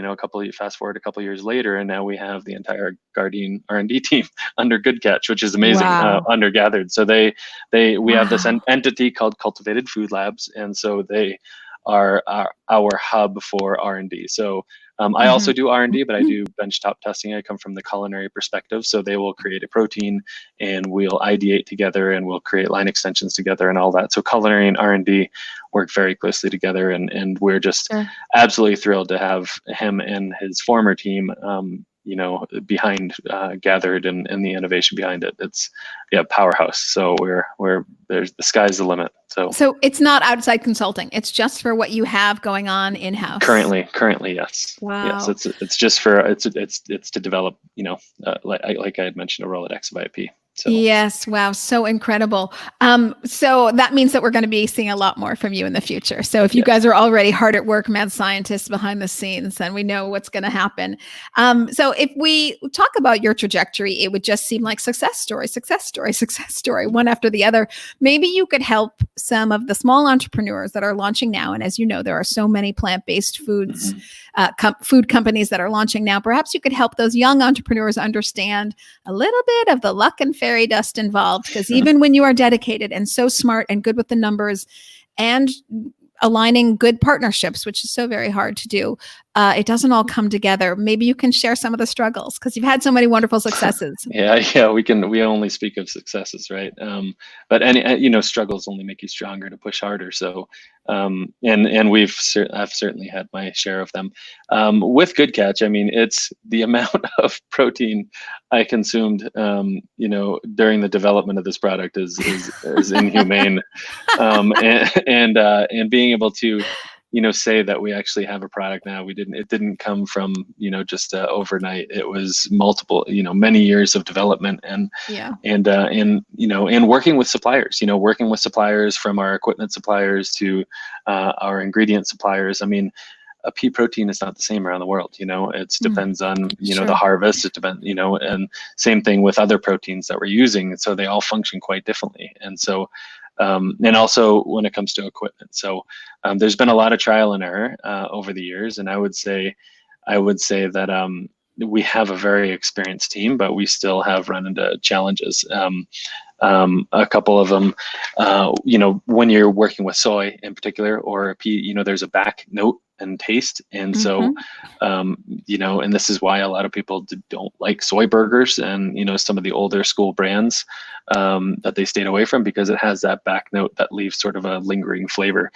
fast forward a couple of years later, and now we have the entire Guardian R&D team under Good Catch, which is amazing, Wow. under Gathered. So we have this Wow. entity called Cultivated Food Labs, and so they are our hub for R&D. So I also do R&D, but I do benchtop testing. I come from the culinary perspective. So they will create a protein and we'll ideate together and we'll create line extensions together and all that. So culinary and R&D work very closely together. And we're just Sure. absolutely thrilled to have him and his former team, behind Gathered and the innovation behind it. It's powerhouse. So the sky's the limit. So it's not outside consulting. It's just for what you have going on in-house. Currently, yes. Wow. Yes, it's just for it's to develop, like I had mentioned, a Rolodex of IP. So. Yes. Wow. So incredible. So that means that we're going to be seeing a lot more from you in the future. So if you guys are already hard at work, mad scientists behind the scenes, then we know what's going to happen. So if we talk about your trajectory, it would just seem like success story, one after the other. Maybe you could help some of the small entrepreneurs that are launching now. And as you know, there are so many plant-based foods, food companies that are launching now. Perhaps you could help those young entrepreneurs understand a little bit of the luck and fairy dust involved, because even when you are dedicated and so smart and good with the numbers and aligning good partnerships, which is so very hard to do, it doesn't all come together. Maybe you can share some of the struggles because you've had so many wonderful successes. We only speak of successes, right? But any struggles only make you stronger to push harder. So and I've certainly had my share of them. With Good Catch, I mean, it's the amount of protein I consumed during the development of this product is inhumane. And being able to say that we actually have a product now. It didn't come from, just overnight. It was multiple, many years of development and working with suppliers, from our equipment suppliers to our ingredient suppliers. I mean, a pea protein is not the same around the world. It depends on, Sure. the harvest. It depends, and same thing with other proteins that we're using. So they all function quite differently. And so, and also when it comes to equipment. So there's been a lot of trial and error over the years. And I would say that we have a very experienced team, but we still have run into challenges. A couple of them, when you're working with soy in particular or pea, there's a back note and taste. And so, and this is why a lot of people don't like soy burgers and, some of the older school brands that they stayed away from, because it has that back note that leaves sort of a lingering flavor.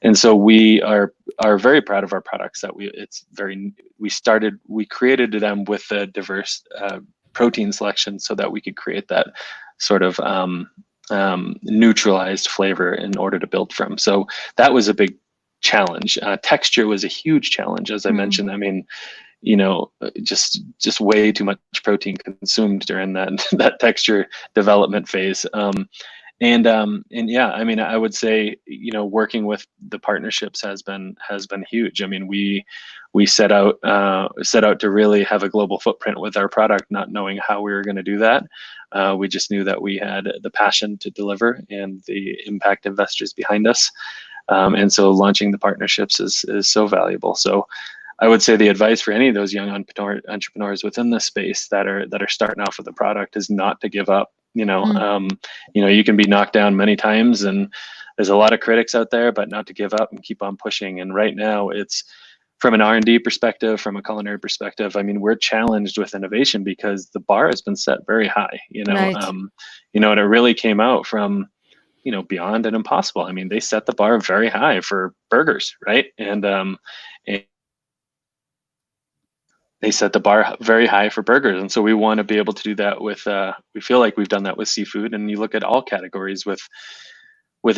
And so we are very proud of our products that we created them with a diverse protein selection so that we could create that sort of neutralized flavor in order to build from. So that was a big challenge. Texture was a huge challenge, as I mentioned. I mean, just way too much protein consumed during that texture development phase. And I mean, I would say, working with the partnerships has been huge. I mean, we set out to really have a global footprint with our product, not knowing how we were going to do that. We just knew that we had the passion to deliver and the impact investors behind us. And so launching the partnerships is so valuable. So I would say the advice for any of those young entrepreneurs within this space that are starting off with a product is not to give up. You can be knocked down many times, and there's a lot of critics out there, but not to give up and keep on pushing. And right now, it's from an R&D perspective, from a culinary perspective. I mean, we're challenged with innovation because the bar has been set very high. Right. And it really came out from beyond and impossible. I mean, they set the bar very high for burgers, right? And they set the bar very high for burgers. And so we want to be able to do that with, we feel like we've done that with seafood. And you look at all categories with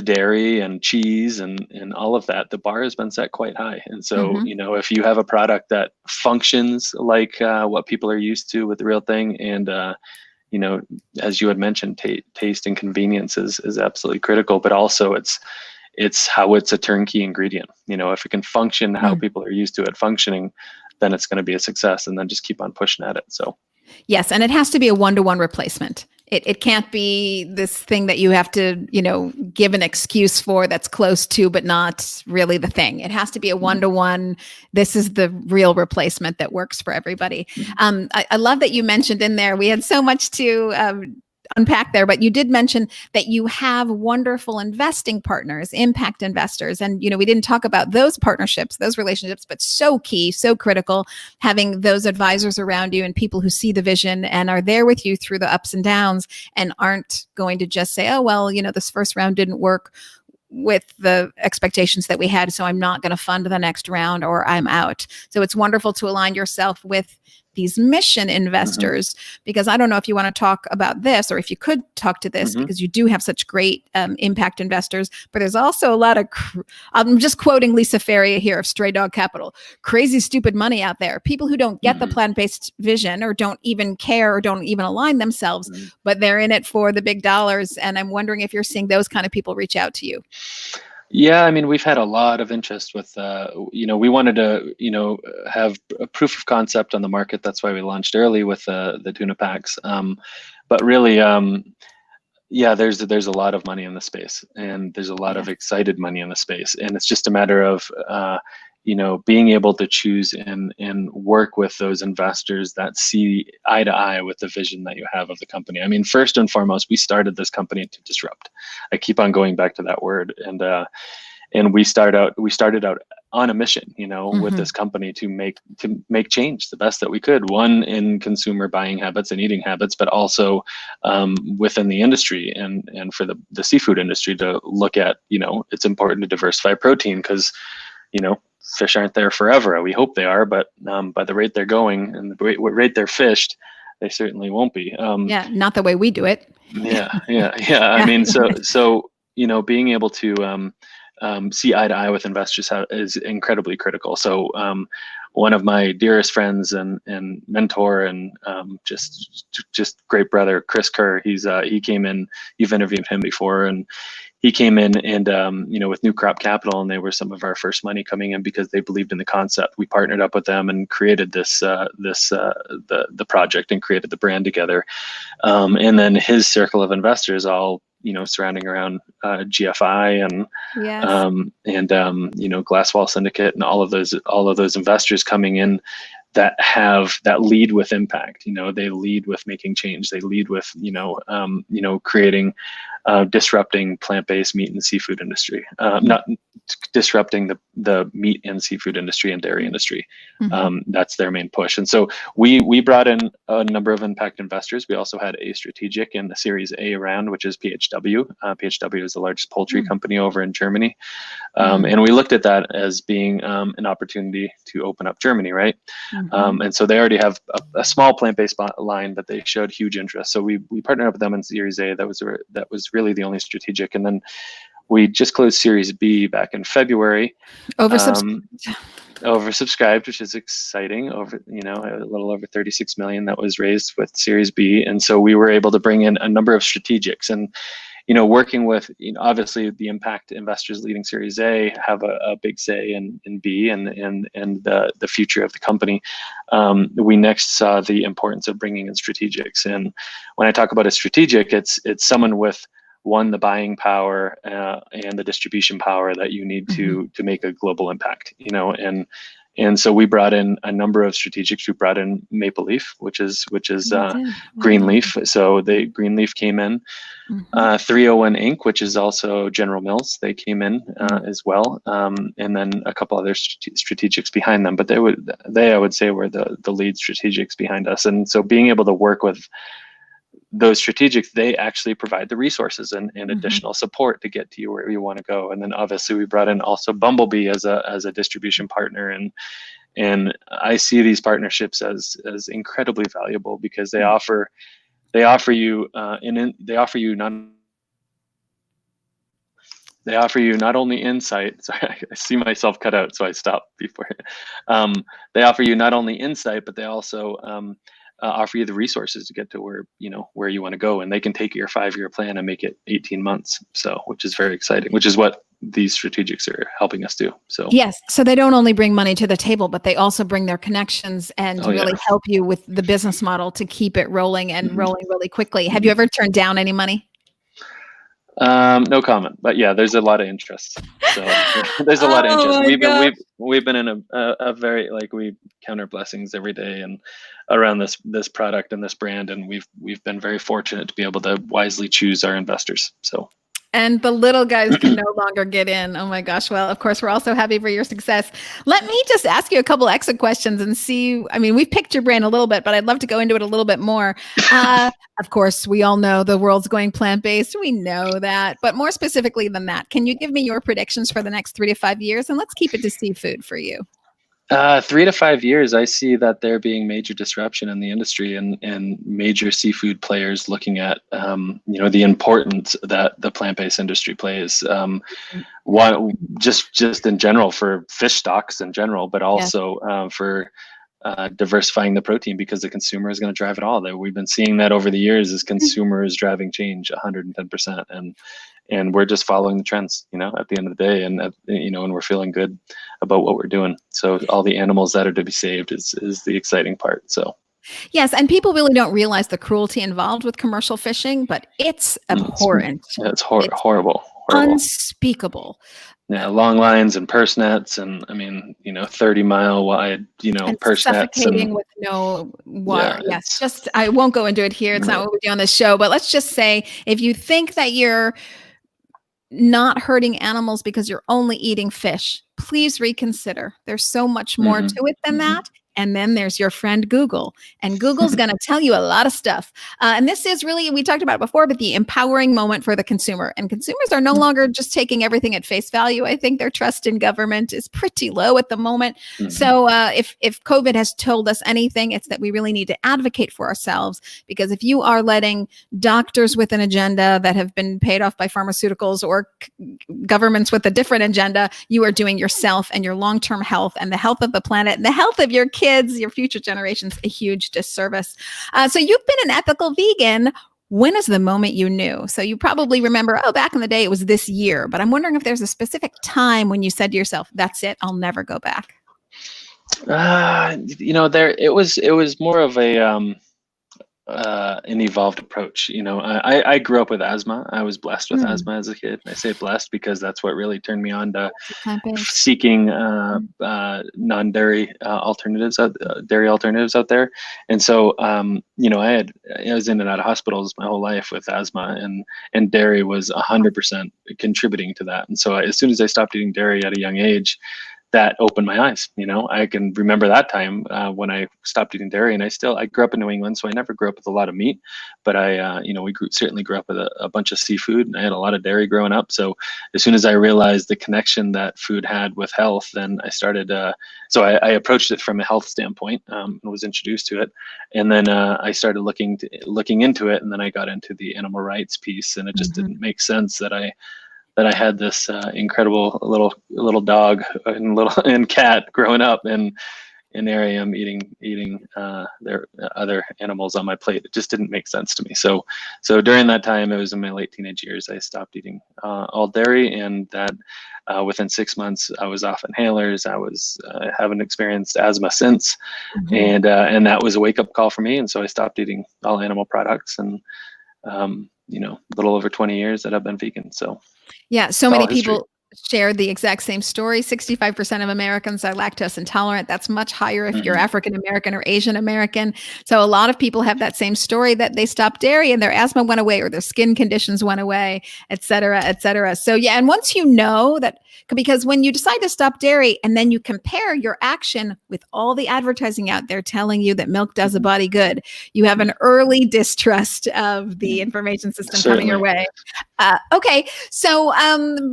dairy and cheese and all of that, the bar has been set quite high. And so, if you have a product that functions like what people are used to with the real thing, and, as you had mentioned, taste and convenience is absolutely critical, but also it's how it's a turnkey ingredient. If it can function how people are used to it functioning, then it's going to be a success, and then just keep on pushing at it. So. Yes. And it has to be a one-to-one replacement. It can't be this thing that you have to, give an excuse for that's close to, but not really the thing. It has to be a one-to-one. This is the real replacement that works for everybody. I love that you mentioned in there, we had so much to unpack there, but you did mention that you have wonderful investing partners, impact investors. And, we didn't talk about those partnerships, those relationships, but so key, so critical, having those advisors around you and people who see the vision and are there with you through the ups and downs and aren't going to just say, oh, well, this first round didn't work with the expectations that we had, so I'm not going to fund the next round or I'm out. So it's wonderful to align yourself with these mission investors, because I don't know if you want to talk about this or if you could talk to this, because you do have such great impact investors, but there's also a lot of, I'm just quoting Lisa Faria here of Stray Dog Capital, crazy, stupid money out there. People who don't get the plant-based vision or don't even care or don't even align themselves, but they're in it for the big dollars. And I'm wondering if you're seeing those kind of people reach out to you. Yeah, I mean, we've had a lot of interest with, we wanted to, have a proof of concept on the market. That's why we launched early with the tuna packs. But really, yeah, there's a lot of money in the space, and there's a lot of excited money in the space, and it's just a matter of, being able to choose and work with those investors that see eye to eye with the vision that you have of the company. I mean, first and foremost, we started this company to disrupt. I keep on going back to that word, and we started out on a mission, with this company to make change the best that we could. One, in consumer buying habits and eating habits, but also within the industry and for the seafood industry to look at, it's important to diversify protein because, fish aren't there forever. We hope they are, but by the rate they're going and the rate they're fished, they certainly won't be. Not the way we do it. Yeah. I mean, so being able to see eye to eye with investors is incredibly critical. So one of my dearest friends and mentor and just great brother, Chris Kerr, he came in. You've interviewed him before, and he came in and with New Crop Capital, and they were some of our first money coming in because they believed in the concept. We partnered up with them and created the project and created the brand together. And then his circle of investors all surrounding around GFI and Glasswall Syndicate and all of those investors coming in that lead with impact. They lead with making change. They lead with creating disrupting plant-based meat and seafood industry, not disrupting the meat and seafood industry and dairy industry. That's their main push. And so we brought in a number of impact investors. We also had a strategic in the Series A round, which is PHW. PHW is the largest poultry company over in Germany. And we looked at that as being an opportunity to open up Germany, right? And so they already have a small plant-based line, but they showed huge interest. So we partnered up with them in Series A. That was really the only strategic. And then we just closed Series B back in February. Oversubscribed, which is exciting. A little over 36 million that was raised with Series B. And so we were able to bring in a number of strategics and, working with, obviously the impact investors leading Series A have a big say in B and the future of the company. We next saw the importance of bringing in strategics. And when I talk about a strategic, it's someone with the buying power and the distribution power that you need to make a global impact, and so we brought in a number of strategics. We brought in Maple Leaf, which is Greenleaf. So Greenleaf came in. 301 Inc., which is also General Mills, they came in as well, and then a couple other strategics behind them. But I would say, were the lead strategics behind us. And so being able to work with those strategics, they actually provide the resources and additional support to get to you where you want to go. And then obviously we brought in also Bumblebee as a distribution partner, and I see these partnerships as incredibly valuable because they offer you not only insight. Sorry, I see myself cut out, so I stopped before. They offer you not only insight, but they also offer you the resources to get to where you want to go, and they can take your 5-year plan and make it 18 months. So, which is very exciting, which is what these strategics are helping us do. So yes, so they don't only bring money to the table, but they also bring their connections and really help you with the business model to keep it rolling and rolling really quickly. Have you ever turned down any money? No comment, but yeah, there's a lot of interest. So there's a lot of interest. We've been in a very, like, we count our blessings every day and around this product and this brand, and we've been very fortunate to be able to wisely choose our investors. So. And the little guys can no longer get in. Oh my gosh. Well, of course, we're also happy for your success. Let me just ask you a couple exit questions and see. I mean, we've picked your brain a little bit, but I'd love to go into it a little bit more. Of course, we all know the world's going plant-based. We know that. But more specifically than that, can you give me your predictions for the next 3 to 5 years? And let's keep it to seafood for you. 3 to 5 years, I see that there being major disruption in the industry and major seafood players looking at the importance that the plant-based industry plays. Just in general for fish stocks in general, but also for diversifying the protein, because the consumer is going to drive it all. We've been seeing that over the years as consumers driving change 110%, and we're just following the trends, at the end of the day, and and we're feeling good about what we're doing. So all the animals that are to be saved is the exciting part. So. Yes, and people really don't realize the cruelty involved with commercial fishing, but it's abhorrent. It's horrible. Unspeakable. Yeah, long lines and purse nets, and 30-mile wide, purse nets, suffocating with no water. Yeah, yes, just I won't go into it here. It's not what we do on this show, but let's just say if you think that you're not hurting animals because you're only eating fish, please reconsider. There's so much more to it than that. And then there's your friend Google, and Google's going to tell you a lot of stuff. And this is really, we talked about it before, but the empowering moment for the consumer. And consumers are no longer just taking everything at face value. I think their trust in government is pretty low at the moment. So if COVID has told us anything, it's that we really need to advocate for ourselves, because if you are letting doctors with an agenda that have been paid off by pharmaceuticals or governments with a different agenda, you are doing yourself and your long-term health and the health of the planet and the health of your kids, your future generations, a huge disservice. So you've been an ethical vegan. When is the moment you knew? So you probably remember, back in the day, it was this year, but I'm wondering if there's a specific time when you said to yourself, that's it, I'll never go back. It was more of an evolved approach. I grew up with asthma. I was blessed with asthma as a kid. I say blessed because that's what really turned me on to seeking non-dairy alternatives, dairy alternatives out there. And so, I was in and out of hospitals my whole life with asthma, and dairy was 100% contributing to that. And so as soon as I stopped eating dairy at a young age, that opened my eyes. I can remember that time when I stopped eating dairy, and I grew up in New England, so I never grew up with a lot of meat, but we certainly grew up with a bunch of seafood, and I had a lot of dairy growing up. So as soon as I realized the connection that food had with health, then I started, so I approached it from a health standpoint, and was introduced to it. And then I started looking into it, and then I got into the animal rights piece, and it just didn't make sense that I had this incredible little dog and cat growing up, and there I am eating their other animals on my plate. It just didn't make sense to me. So during that time, it was in my late teenage years, I stopped eating all dairy, and that within 6 months, I was off inhalers. I haven't experienced asthma since, and that was a wake up call for me. And so I stopped eating all animal products, and a little over 20 years that I've been vegan. So. Yeah, so many people shared the exact same story. 65% of Americans are lactose intolerant. That's much higher if you're African American or Asian American. So a lot of people have that same story, that they stopped dairy and their asthma went away or their skin conditions went away, et cetera, et cetera. So yeah, and once you know that, because when you decide to stop dairy and then you compare your action with all the advertising out there telling you that milk does a body good, you have an early distrust of the information system coming your way. Okay, so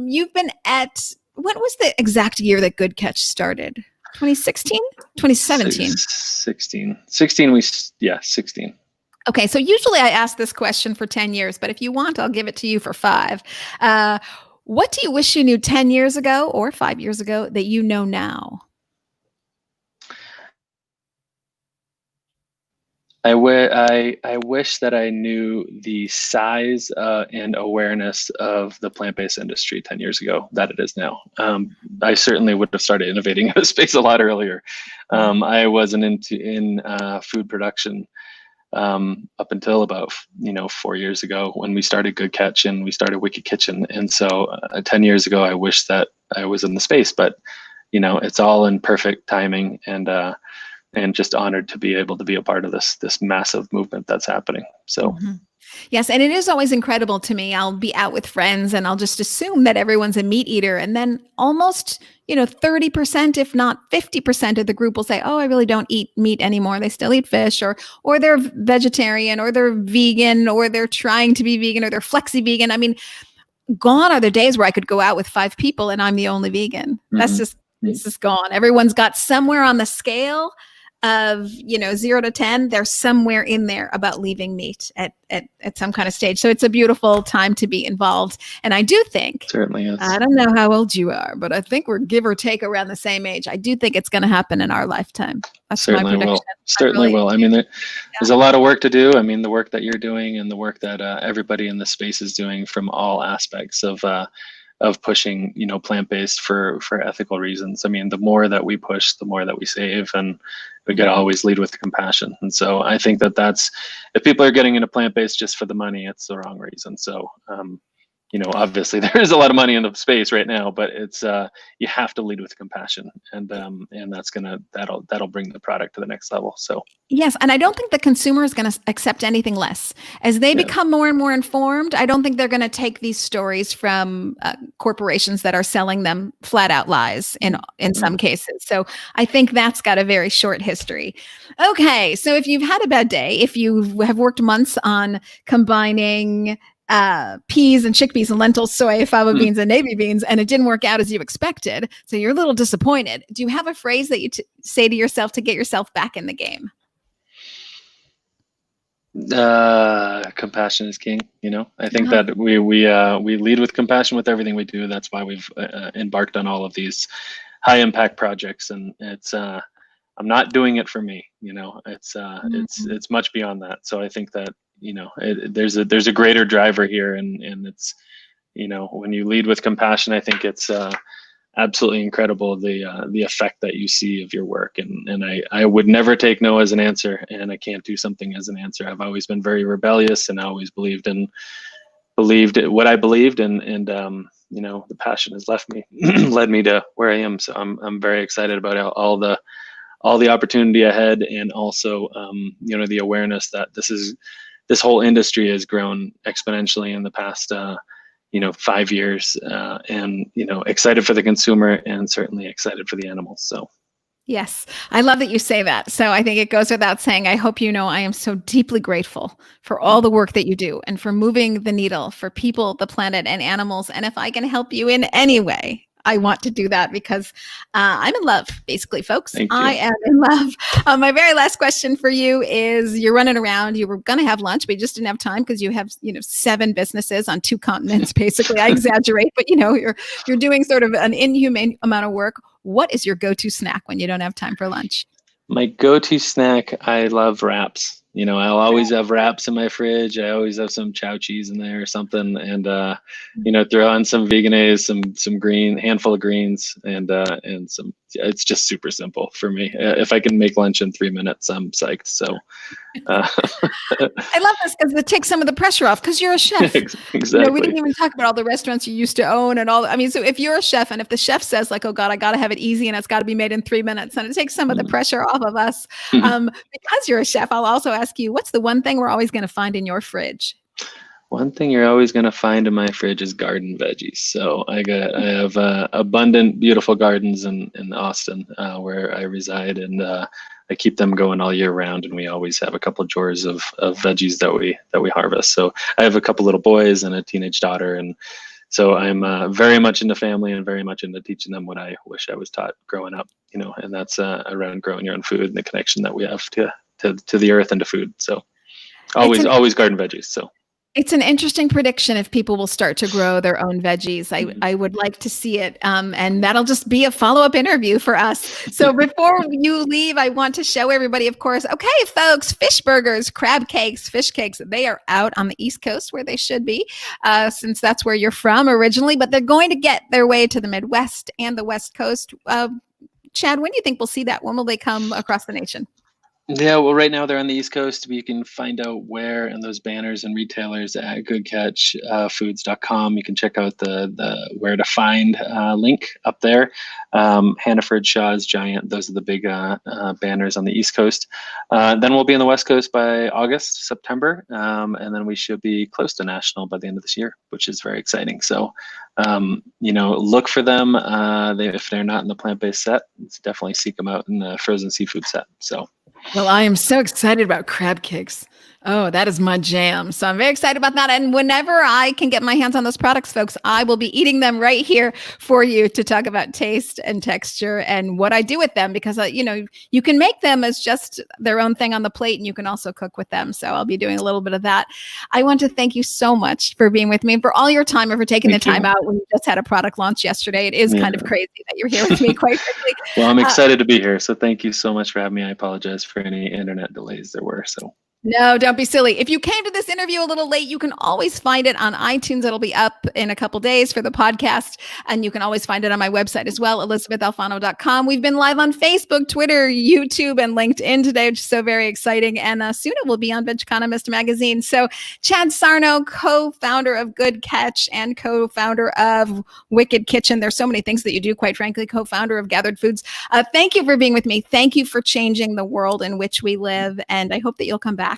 you've been at, when was the exact year that Good Catch started? 2016? 2017? 16. 16. Okay, so usually I ask this question for 10 years, but if you want, I'll give it to you for 5. What do you wish you knew 10 years ago or 5 years ago that you know now? I wish that I knew the size and awareness of the plant-based industry 10 years ago that it is now. I certainly would have started innovating in this space a lot earlier. I wasn't in food production up until about 4 years ago when we started Good Catch and we started Wicked Kitchen. And so 10 years ago, I wish that I was in the space, but it's all in perfect timing, and just honored to be able to be a part of this massive movement that's happening. So. Yes, and it is always incredible to me. I'll be out with friends and I'll just assume that everyone's a meat eater, and then almost 30%, if not 50% of the group will say, "Oh, I really don't eat meat anymore." They still eat fish, or they're vegetarian, or they're vegan, or they're trying to be vegan, or they're flexi vegan. I mean, gone are the days where I could go out with 5 people and I'm the only vegan. That's just it's just gone. Everyone's got somewhere on the scale of 0 to 10. They're somewhere in there about leaving meat at some kind of stage. So it's a beautiful time to be involved. And I do think, certainly is. I don't know how old you are, but I think we're give or take around the same age. I do think it's going to happen in our lifetime. That's certainly my prediction. Certainly will. I mean, there's a lot of work to do. I mean, the work that you're doing and the work that everybody in the space is doing from all aspects of pushing, plant-based for ethical reasons. I mean, the more that we push, the more that we save, and we got to always lead with compassion. And so I think that's, if people are getting into plant-based just for the money, it's the wrong reason. So, obviously there is a lot of money in the space right now, but it's, you have to lead with compassion, and that'll bring the product to the next level. So. Yes, and I don't think the consumer is going to accept anything less. As they become more and more informed, I don't think they're going to take these stories from corporations that are selling them flat out lies in some cases. So I think that's got a very short history. Okay, so if you've had a bad day, if you have worked months on combining peas and chickpeas and lentils, soy, fava beans, and navy beans, and it didn't work out as you expected, so you're a little disappointed. Do you have a phrase that you say to yourself to get yourself back in the game? Compassion is king. I think that we lead with compassion with everything we do. That's why we've embarked on all of these high impact projects, and it's I'm not doing it for me. It's much beyond that. So I think that there's a greater driver here, and it's when you lead with compassion, I think it's absolutely incredible the effect that you see of your work, and I would never take no as an answer, and I can't do something as an answer. I've always been very rebellious, and I always believed what I believed, and the passion has led me to where I am. So I'm very excited about all the opportunity ahead, and also the awareness that this whole industry has grown exponentially in the past 5 years, and excited for the consumer, and certainly excited for the animals. So yes, I love that you say that. So I think it goes without saying, I hope I am so deeply grateful for all the work that you do and for moving the needle for people, the planet, and animals. And if I can help you in any way, I want to do that, because I'm in love, basically, folks. I am in love. My very last question for you is, you're running around. You were going to have lunch, but you just didn't have time because you have 7 businesses on 2 continents, basically. I exaggerate, but you're doing sort of an inhumane amount of work. What is your go-to snack when you don't have time for lunch? My go-to snack, I love wraps. I'll always have wraps in my fridge. I always have some chow cheese in there or something, and throw on some Vegenaise, some handful of greens, and some. It's just super simple for me. If I can make lunch in 3 minutes, I'm psyched. So I love this because it takes some of the pressure off, because you're a chef. Exactly. We didn't even talk about all the restaurants you used to own and all. I mean, so if you're a chef, and if the chef says like, "Oh God, I got to have it easy and it's got to be made in 3 minutes," and it takes some of the pressure off of us. Because you're a chef, I'll also ask you, what's the one thing we're always going to find in your fridge? One thing you're always going to find in my fridge is garden veggies. So I have abundant, beautiful gardens in Austin, where I reside, and I keep them going all year round. And we always have a couple of drawers of veggies that we harvest. So I have a couple little boys and a teenage daughter, and so I'm very much into family and very much into teaching them what I wish I was taught growing up. And that's around growing your own food and the connection that we have to the earth and to food. So always garden veggies. So. It's an interesting prediction if people will start to grow their own veggies. I would like to see it. And that'll just be a follow-up interview for us. So before you leave, I want to show everybody, of course, okay, folks, fish burgers, crab cakes, fish cakes, they are out on the East Coast where they should be, since that's where you're from originally, but they're going to get their way to the Midwest and the West Coast. Chad, when do you think we'll see that? When will they come across the nation? Yeah, well, right now they're on the East Coast. You can find out where and those banners and retailers at goodcatchfoods.com. You can check out the where to find link up there. Hannaford, Shaw's, Giant, those are the big banners on the East Coast. Then we'll be on the West Coast by August, September, and then we should be close to national by the end of this year, which is very exciting. So, look for them. If they're not in the plant-based set, definitely seek them out in the frozen seafood set. So. Well, I am so excited about crab cakes. Oh, that is my jam. So I'm very excited about that. And whenever I can get my hands on those products, folks, I will be eating them right here for you to talk about taste and texture and what I do with them, because, you can make them as just their own thing on the plate, and you can also cook with them. So I'll be doing a little bit of that. I want to thank you so much for being with me and for all your time and for taking the time out when you just had a product launch yesterday. It is kind of crazy that you're here with me, quite frankly. Well, I'm excited to be here. So thank you so much for having me. I apologize for any internet delays there were. So. No, don't be silly. If you came to this interview a little late, you can always find it on iTunes. It'll be up in a couple days for the podcast. And you can always find it on my website as well, ElizabethAlfano.com. We've been live on Facebook, Twitter, YouTube, and LinkedIn today, which is so very exciting. And soon it will be on Vegeconomist magazine. So Chad Sarno, co-founder of Good Catch and co-founder of Wicked Kitchen. There's so many things that you do, quite frankly, co-founder of Gathered Foods. Thank you for being with me. Thank you for changing the world in which we live. And I hope that you'll come back.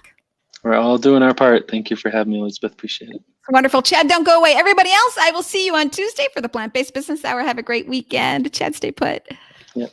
We're all doing our part. Thank you for having me, Elizabeth. Appreciate it. Wonderful. Chad, don't go away. Everybody else, I will see you on Tuesday for the Plant-Based Business Hour. Have a great weekend. Chad, stay put. Yep.